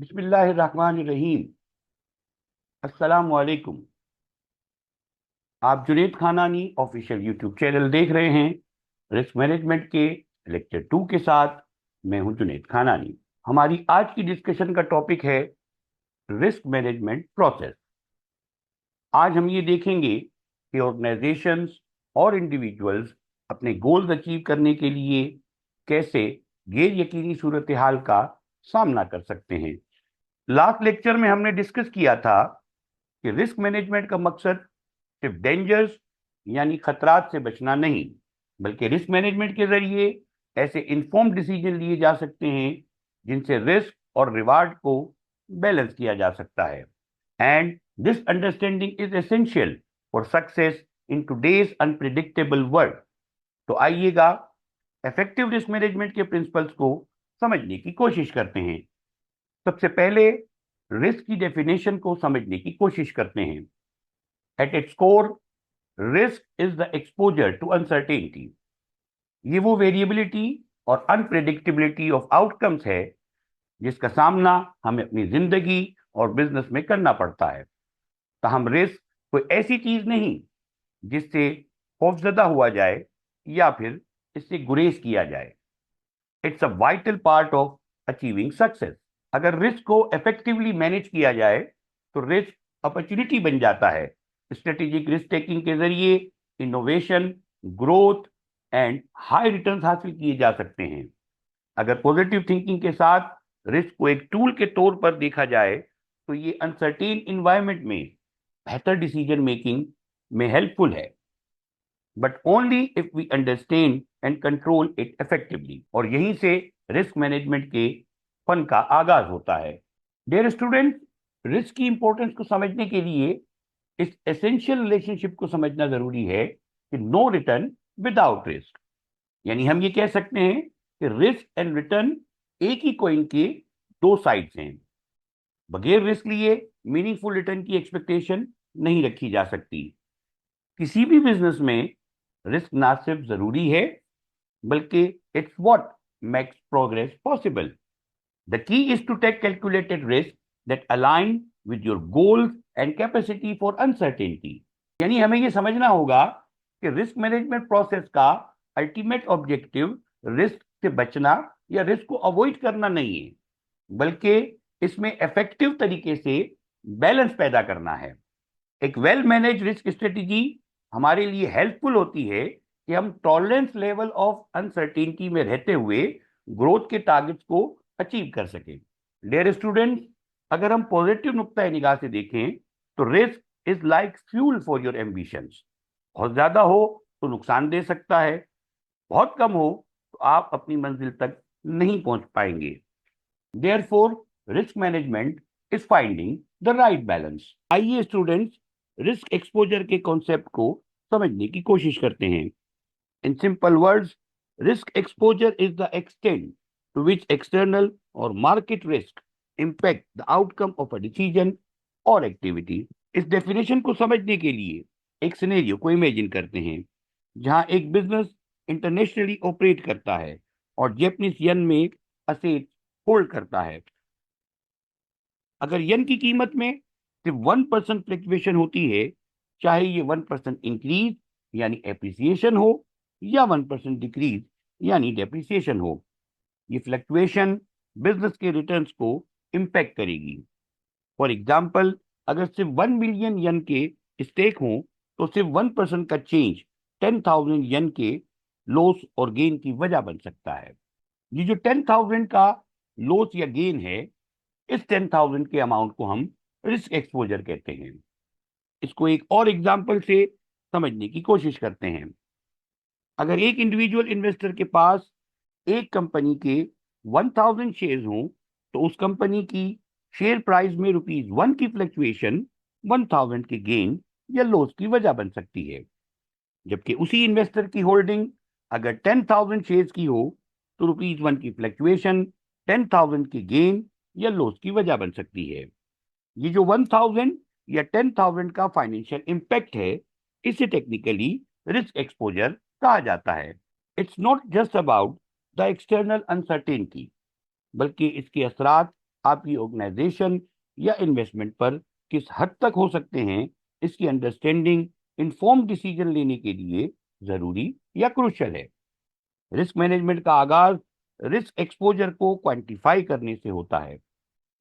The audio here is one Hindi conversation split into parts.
बिस्मिल्लाहिर्रहमानिर्रहीम। अस्सलाम वालेकुम। आप जुनेद खानानी ऑफिशियल यूट्यूब चैनल देख रहे हैं रिस्क मैनेजमेंट के लेक्चर 2 के साथ। मैं हूं जुनेद खानानी। हमारी आज की डिस्कशन का टॉपिक है रिस्क मैनेजमेंट प्रोसेस। आज हम ये देखेंगे कि ऑर्गेनाइजेशंस और इंडिविजुअल्स अपने गोल्स अचीव करने के लिए कैसे गैर यकीनी सूरत हाल का सामना कर सकते हैं। लास्ट लेक्चर में हमने डिस्कस किया था कि रिस्क मैनेजमेंट का मकसद सिर्फ डेंजर्स यानी खतरात से बचना नहीं, बल्कि रिस्क मैनेजमेंट के जरिए ऐसे इन्फॉर्म्ड डिसीजन लिए जा सकते हैं जिनसे रिस्क और रिवार्ड को बैलेंस किया जा सकता है। And this understanding is essential for success in today's unpredictable world. तो आइएगा इफेक्टिव रिस्क मैनेजमेंट के प्रिंसिपल्स को समझने की कोशिश करते हैं। सबसे पहले रिस्क की डेफिनेशन को समझने की कोशिश करते हैं। At its core, risk is the exposure to uncertainty. ये वो वेरिएबिलिटी और अनप्रेडिक्टेबिलिटी ऑफ आउटकम्स है जिसका सामना हमें अपनी जिंदगी और बिजनेस में करना पड़ता है। ताहम रिस्क कोई ऐसी चीज नहीं जिससे खौफजदा हुआ जाए या फिर इससे गुरेज किया जाए। It's a vital part of achieving success. अगर रिस्क को इफेक्टिवली मैनेज किया जाए तो रिस्क अपॉर्चुनिटी बन जाता है। स्ट्रेटेजिक रिस्क टेकिंग के जरिए innovation, growth and high returns हासिल किए जा सकते हैं। अगर पॉजिटिव थिंकिंग के साथ रिस्क को एक टूल के तौर पर देखा जाए तो ये अनसर्टेन इन्वायरमेंट में बेहतर डिसीजन मेकिंग में हेल्पफुल है, but only if we understand and control it effectively. और यहीं से रिस्क मैनेजमेंट के फन का आगाज होता है। डियर स्टूडेंट, रिस्क की इंपॉर्टेंस को समझने के लिए इस एसेंशियल रिलेशनशिप को समझना जरूरी है कि नो रिटर्न विदाउट रिस्क। यानी हम ये कह सकते हैं कि रिस्क एंड रिटर्न एक ही कॉइन के दो साइड्स हैं। बगैर रिस्क लिए मीनिंगफुल रिटर्न की एक्सपेक्टेशन नहीं रखी जा सकती। किसी भी बिजनेस में रिस्क ना सिर्फ जरूरी है बल्कि it's what makes progress possible. The key is to take calculated risk that align with your goals and capacity for uncertainty. यानी हमें यह समझना होगा कि रिस्क मैनेजमेंट प्रोसेस का अल्टीमेट ऑब्जेक्टिव रिस्क से बचना या रिस्क को अवॉइड करना नहीं है, बल्कि इसमें इफेक्टिव तरीके से बैलेंस पैदा करना है। एक वेल मैनेज रिस्क स्ट्रेटेजी हमारे लिए हेल्पफुल होती है कि हम टॉलरेंस लेवल ऑफ अनसर्टेनिटी में रहते हुए ग्रोथ के टारगेट्स को अचीव कर सकें। डियर स्टूडेंट्स, अगर हम पॉजिटिव नुक्ता निगाह से देखें तो risk is like fuel for your ambitions. बहुत ज्यादा हो तो नुकसान दे सकता है, बहुत कम हो तो आप अपनी मंजिल तक नहीं पहुंच पाएंगे। Therefore, risk management is finding the right balance. आइए स्टूडेंट्स रिस्क एक्सपोजर के कॉन्सेप्ट को समझने की कोशिश करते हैं। In simple words, risk exposure is the extent to which external और market risk impact the outcome of a decision और एक्टिविटी। इस डेफिनेशन को समझने के लिए एक सिनेरियो को इमेजिन करते हैं जहां एक बिजनेस इंटरनेशनली ऑपरेट करता है और जापानीज येन में असेट होल्ड करता है। अगर यन की कीमत में सिर्फ 1% फ्लक्चुएशन होती है, चाहे ये 1% इंक्रीज यानी एप्रिसिएशन हो या 1% डिक्रीज यानी डेप्रिसिएशन हो, ये फ्लक्चुएशन बिजनेस के रिटर्न्स को इंपैक्ट करेगी। फॉर एग्जाम्पल, अगर सिर्फ 1 मिलियन यन के स्टेक हो तो सिर्फ 1% का चेंज 10,000 यन के लॉस और गेन की वजह बन सकता है। ये जो 10,000 का लॉस या गेन है, इस 10,000 के अमाउंट को हम रिस्क एक्सपोजर कहते हैं। इसको एक और एग्जांपल से समझने की कोशिश करते हैं। अगर एक इंडिविजुअल इन्वेस्टर के पास एक कंपनी के 1,000 शेयर हों तो उस कंपनी की शेयर प्राइस में ₹1 की फ्लक्चुएशन 1,000 के गेन या लॉस की वजह बन सकती है। जबकि उसी इन्वेस्टर की होल्डिंग अगर 10,000 शेयर्स की हो तो ₹1 की फ्लक्चुएशन 10,000 के गेन या लॉस की वजह बन सकती है। ये जो 1,000 या 10,000 का फाइनेंशियल इंपैक्ट है, इसे टेक्निकली रिस्क एक्सपोजर कहा जाता है। It's not just about the external uncertainty, बल्कि इसके असरात आपकी ऑर्गेनाइजेशन या इन्वेस्टमेंट पर किस हद तक हो सकते हैं, इसकी अंडरस्टैंडिंग इन्फॉर्म डिसीजन लेने के लिए जरूरी या क्रूशियल है। रिस्क मैनेजमेंट का आगाज रिस्क एक्सपोजर को क्वांटिफाई करने से होता है।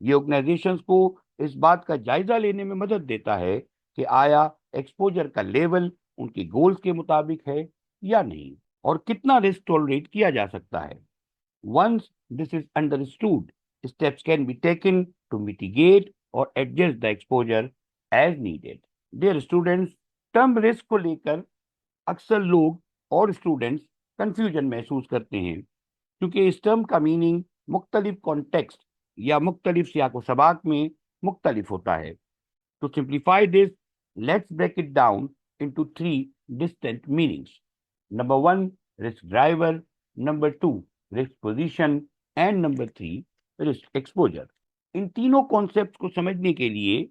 ये ऑर्गेनाइजेशंस को इस बात का जायजा लेने में मदद देता है कि आया एक्सपोजर का लेवल उनके गोल्स के मुताबिक है या नहीं, और कितना रिस्क टॉलरेट किया जा सकता है। Once this is understood, steps can be taken to mitigate or adjust the exposure as needed. Dear students, term risk को लेकर अक्सर लोग और स्टूडेंट्स कंफ्यूजन महसूस करते हैं, क्योंकि इस टर्म का मीनिंग मुख्तलिफ कॉन्टेक्स्ट या मुख्तलिफ सियाको सबाक में मुख्तलिफ होता है। To simplify this, let's break it down into three distinct meanings. Number one, risk driver. Number two, risk position. And number three, risk exposure. इन तीनों कॉन्सेप्ट को समझने के लिए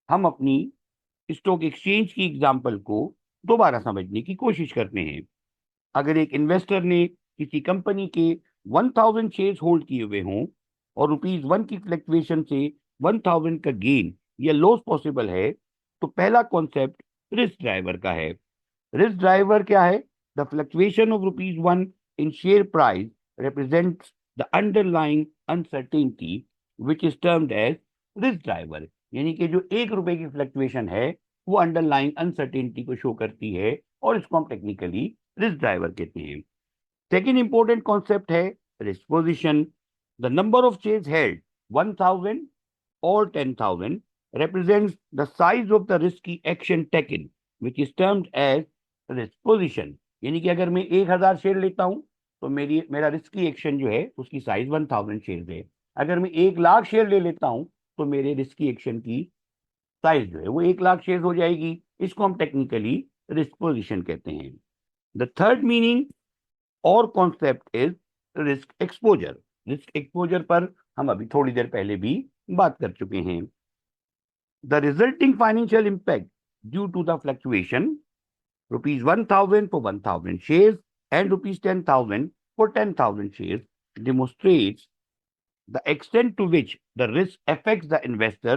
हम अपनी स्टॉक एक्सचेंज की एग्जाम्पल को दोबारा समझने की कोशिश करते हैं। अगर एक इन्वेस्टर ने किसी कंपनी के 1000 शेयर्स होल्ड किए हुए हों और ₹1 की फ्लक्चुएशन से 1000 का गेन या लॉस पॉसिबल है, तो पहला कॉन्सेप्ट रिस्क ड्राइवर का है। रिस्क ड्राइवर क्या है? The fluctuation of ₹1 in share price represents the underlying uncertainty which is termed as risk driver। यानी कि जो ₹1 की फ्लक्चुएशन है वो अंडरलाइंग अनसर्टेनिटी को शो करती है, और इसको हम टेक्निकली रिस्क ड्राइवर कहते हैं। सेकेंड इंपॉर्टेंट कॉन्सेप्ट है risk position. The number of shares held 1000 or 10,000 represents the size of the risky action taken, which is termed as risk position। यानी कि अगर मैं 1000 शेयर लेता हूं तो मेरा रिस्की एक्शन जो है उसकी साइज 1000 शेयर है। अगर मैं 1,00,000 शेयर ले लेता हूं तो मेरे रिस्की एक्शन की साइज जो है वो 1,00,000 शेयर हो जाएगी। इसको हम टेक्निकली रिस्क पोजिशन कहते हैं। द थर्ड मीनिंग और concept is risk exposure. Risk exposure पर हम अभी थोड़ी देर पहले भी बात कर चुके हैं। The resulting financial impact due to the fluctuation ₹1,000 for 1,000 shares and ₹10,000 for 10,000 shares demonstrates the extent to which the risk affects the investor.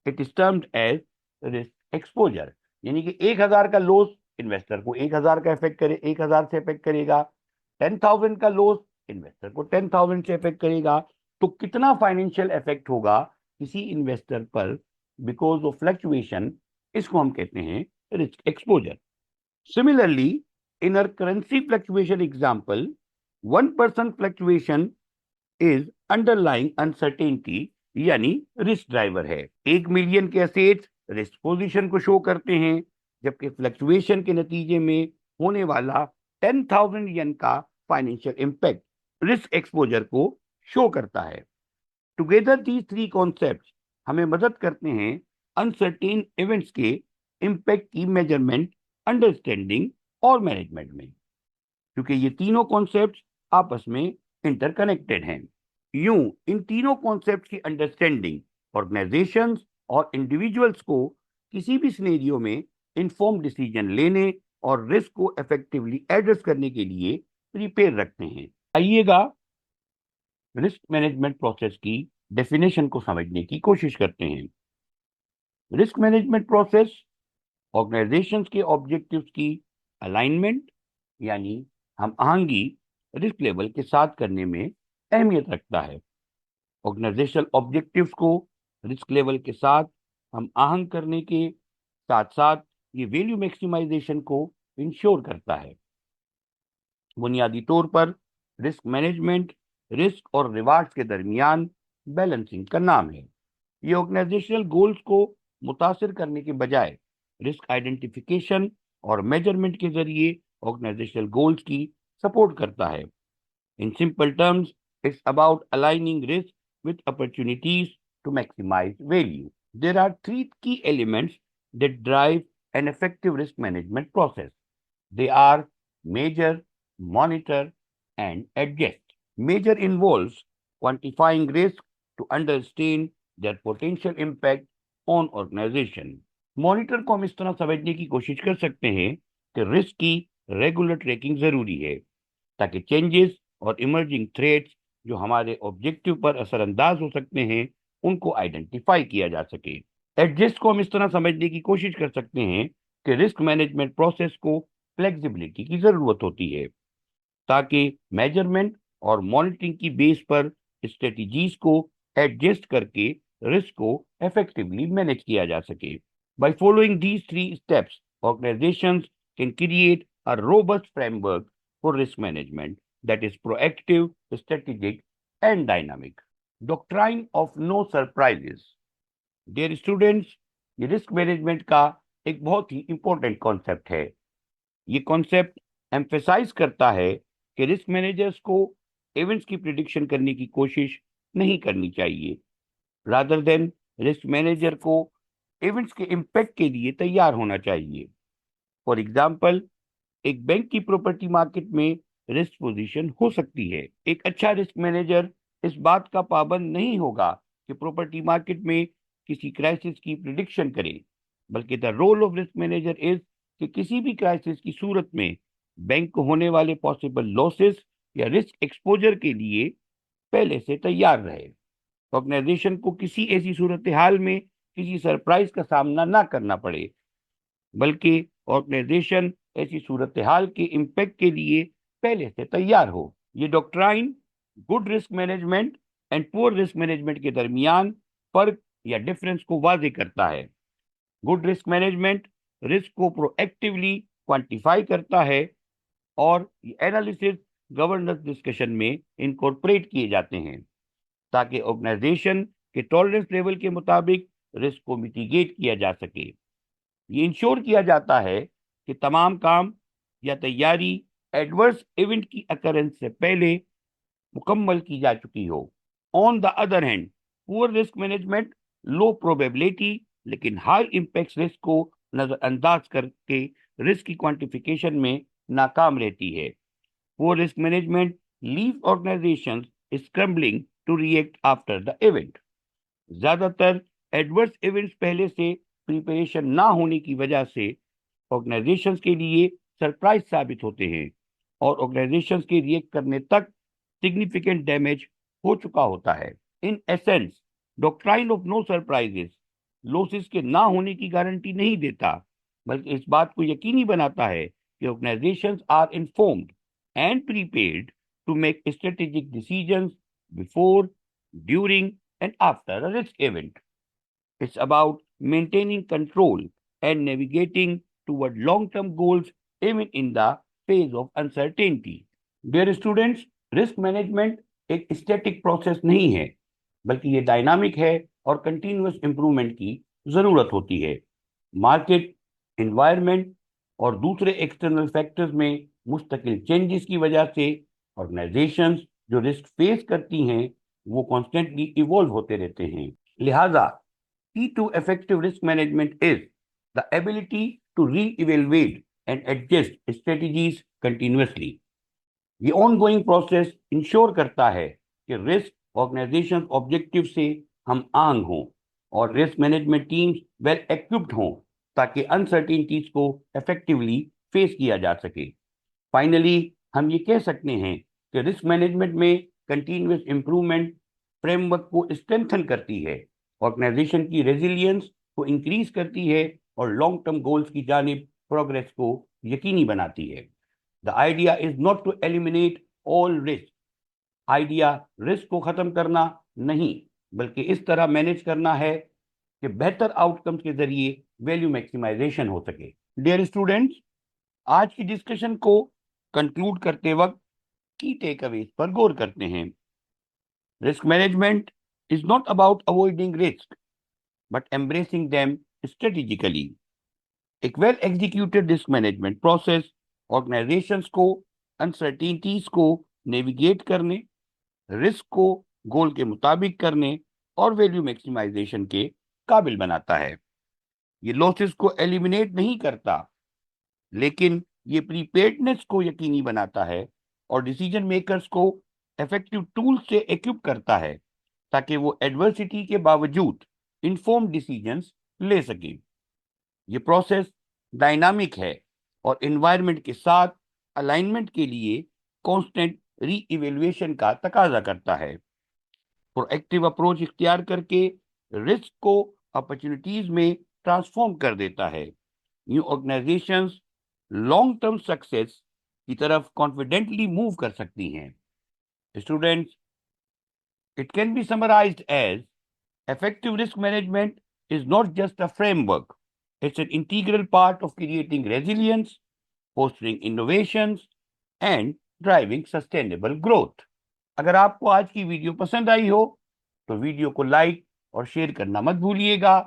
It is termed as risk exposure। यानी कि 1,000 का लॉस इन्वेस्टर को 1,000 का इफेक्ट करे 1,000 से इफेक्ट करेगा, 10,000 का लॉस इन्वेस्टर को 10,000 से इफेक्ट करेगा। तो कितना फाइनेंशियल इफेक्ट होगा किसी इन्वेस्टर पर बिकॉज ऑफ फ्लक्चुएशन, इसको हम कहते हैं risk exposure. Similarly, in our currency fluctuation example, 1% fluctuation is underlying uncertainty, यानी रिस्क ड्राइवर है। 1 मिलियन के असेट्स रिस्क पोजीशन को शो करते हैं, जबकि फ्लक्चुएशन के नतीजे में होने वाला 10,000 येन का फाइनेंशियल इम्पैक्ट रिस्क एक्सपोजर को शो करता है। टुगेदर दीज थ्री कॉन्सेप्ट्स हमें मदद करते हैं अनसर्टेन इवेंट्स के इम्पैक्ट की मेजरमेंट, अंडरस्टैंडिंग और मैनेजमेंट में, क्योंकि ये तीनों कॉन्सेप्ट्स आपस में इंटरकनेक्टेड हैं। यूं इन तीनों कॉन्सेप्ट्स की अंडरस्टैंडिंग ऑर्गेनाइजेशंस और इंडिविजुअल्स को किसी भी सिनेरियो में इन्फॉर्म डिसीजन लेने और रिस्क को इफेक्टिवली एड्रेस करने के लिए प्रिपेयर रखते हैं। आइएगा रिस्क मैनेजमेंट प्रोसेस की डेफिनेशन को समझने की कोशिश करते हैं। रिस्क मैनेजमेंट प्रोसेस ऑर्गेनाइजेशंस के ऑब्जेक्टिव्स की अलाइनमेंट यानी हम आहंगी रिस्क लेवल के साथ करने में अहमियत रखता है। ऑर्गेनाइजेशनल ऑब्जेक्टिव्स को रिस्क लेवल के साथ हम आहंग करने के साथ साथ ये वैल्यू मैक्सिमाइजेशन को इंश्योर करता है। बुनियादी तौर पर रिस्क मैनेजमेंट रिस्क और रिवार्ड्स के दरमियान बैलेंसिंग का नाम है। ये ऑर्गेनाइजेशनल गोल्स को मुतासिर करने के बजाय रिस्क आइडेंटिफिकेशन और मेजरमेंट के जरिए ऑर्गेनाइजेशनल गोल्स की सपोर्ट करता है। In simple terms, it's about aligning risk with opportunities to maximise value. There are three key elements that drive an effective risk management process. They are measure, monitor and adjust. Measure involves quantifying risk to understand their potential impact on organization। Monitor को हम इस तरह समझने की कोशिश कर सकते हैं कि रिस्क की रेगुलर ट्रैकिंग जरूरी है ताकि चेंजेस और इमर्जिंग थ्रेट्स जो हमारे ऑब्जेक्टिव पर असरअंदाज हो सकते हैं उनको आइडेंटिफाई किया जा सके। एडजस्ट को हम इस तरह समझने की कोशिश कर सकते हैं कि रिस्क मैनेजमेंट प्रोसेस को फ्लेक्सिबिलिटी की जरूरत होती है ताकि मेजरमेंट और मॉनिटरिंग की बेस पर स्ट्रेटजीज को एडजस्ट करके रिस्क को इफेक्टिवली मैनेज किया जा सके। By following these three steps, organisations can create a robust framework for risk management that is proactive, strategic and dynamic. Doctrine of no surprises. Dear students, ये रिस्क मैनेजमेंट का एक बहुत ही इंपॉर्टेंट कॉन्सेप्ट है। ये कॉन्सेप्ट एम्फेसाइज करता है कि रिस्क मैनेजर्स को इवेंट्स की प्रिडिक्शन करने की कोशिश नहीं करनी चाहिए। रादर देन रिस्क मैनेजर को इवेंट्स के इम्पैक्ट के लिए तैयार होना चाहिए। फॉर एग्जाम्पल, एक बैंक की प्रॉपर्टी मार्केट में रिस्क पोजीशन हो सकती है। एक अच्छा रिस्क मैनेजर इस बात का पाबंद नहीं होगा कि प्रॉपर्टी मार्केट में किसी क्राइसिस की प्रिडिक्शन करे, बल्कि the role of risk manager is कि किसी भी क्राइसिस की सूरत में बैंक को होने वाले पॉसिबल लॉसेस या रिस्क एक्सपोजर के लिए पहले से तैयार रहे। ऑर्गेनाइजेशन को किसी ऐसी सूरत हाल में किसी सरप्राइज का सामना ना करना पड़े, बल्कि ऑर्गेनाइजेशन ऐसी सूरत हाल के इम्पैक्ट के लिए पहले से तैयार हो। ये doctrine good risk management and poor risk management के दरमियान फर्क या डिफरेंस को वाजे करता है। गुड रिस्क मैनेजमेंट रिस्क को प्रोएक्टिवली क्वांटिफाई करता है और ये एनालिसिस गवर्नेंस डिस्कशन में इनकॉर्पोरेट किए जाते हैं ताकि ऑर्गेनाइजेशन के टॉलरेंस लेवल के मुताबिक रिस्क को मिटिगेट किया जा सके। ये इंश्योर किया जाता है कि तमाम काम या तैयारी एडवर्स इवेंट की अकरेंस से पहले मुकम्मल की जा चुकी हो। On the other hand, poor risk management low probability लेकिन हाई इम्पैक्ट रिस्क को नजरअंदाज करके रिस्क की क्वांटिफिकेशन में नाकाम रहती है। Poor risk management leave organisations scrambling to react after the event. ज्यादातर एडवर्स इवेंट्स पहले से प्रिपरेशन ना होने की वजह से ऑर्गेनाइजेशंस के लिए सरप्राइज साबित होते हैं और ऑर्गेनाइजेशंस के रिएक्ट करने तक सिग्निफिकेंट डैमेज हो चुका होता है। In essence, doctrine of no surprises losses के ना होने की गारंटी नहीं देता, बल्कि इस बात को यकीनी बनाता है कि organisations are informed and prepared to make strategic decisions before, during and after a risk event. It's about maintaining control and navigating toward long-term goals even in the phase of uncertainty. Dear students, risk management एक स्टैटिक प्रोसेस नहीं है, बल्कि ये डायनामिक है और कंटिन्यूअस इंप्रूवमेंट की जरूरत होती है। मार्केट, एनवायरनमेंट और दूसरे एक्सटर्नल फैक्टर्स में मुस्तकिल चेंजेस की वजह से ऑर्गेनाइजेशंस जो रिस्क फेस करती हैं वो कॉन्स्टेंटली इवॉल्व होते रहते हैं। लिहाजा key to effective risk management is the ability to re-evaluate and adjust strategies continuously. ये ongoing process इंश्योर करता है कि रिस्क ऑर्गेनाइजेशन ऑब्जेक्टिव से हम आंग हों और risk management teams well equipped हों ताकि अनसर्टेनिटीज को इफेक्टिवली फेस किया जा सके। फाइनली, हम ये कह सकते हैं कि रिस्क मैनेजमेंट में कंटिन्यूअस इंप्रूवमेंट फ्रेमवर्क को स्ट्रेंथन करती है, ऑर्गेनाइजेशन की रेजिलियंस को इंक्रीज करती है और लॉन्ग टर्म गोल्स की जानिब प्रोग्रेस को यकीनी बनाती है। The idea is not to eliminate all risk. Idea risk को खत्म करना नहीं, बल्कि इस तरह मैनेज करना है कि बेहतर आउटकम्स के जरिए वैल्यू मैक्सिमाइजेशन हो सके। डियर स्टूडेंट्स, आज की डिस्कशन को कंक्लूड करते वक्त की टेकअवेज पर गौर करते हैं। Risk management is not about avoiding risk but embracing them strategically. एक well executed risk management process organisations को अनसर्टेनिटीज को नेविगेट करने, रिस्क को गोल के मुताबिक करने और वैल्यू मैक्सिमाइजेशन के काबिल बनाता है। ये लॉसेस को एलिमिनेट नहीं करता, लेकिन ये प्रीपेयर्डनेस को यकीनी बनाता है और डिसीजन मेकर्स को इफेक्टिव टूल से इक्विप करता है ताकि वो एडवर्सिटी के बावजूद इन्फॉर्म्ड डिसीजंस ले सके। ये प्रोसेस डायनामिक है और एनवायरनमेंट के साथ अलाइनमेंट के लिए कांस्टेंट री इवेल्युएशन का तकाजा करता है। प्रोएक्टिव अप्रोच इख्तियार करके रिस्क को अपॉर्चुनिटीज में ट्रांसफॉर्म कर देता है। New organisations long term success की तरफ कॉन्फिडेंटली मूव कर सकती हैं। Students, it can be summarised as effective risk management is not just a framework, it's an integral part of creating resilience, fostering innovations, and driving sustainable growth. अगर आपको आज की वीडियो पसंद आई हो तो वीडियो को लाइक और शेयर करना मत भूलिएगा।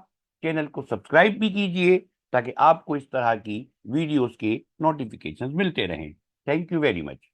चैनल को सब्सक्राइब भी कीजिए ताकि आपको इस तरह की वीडियोस के नोटिफिकेशंस मिलते रहें। Thank you very much.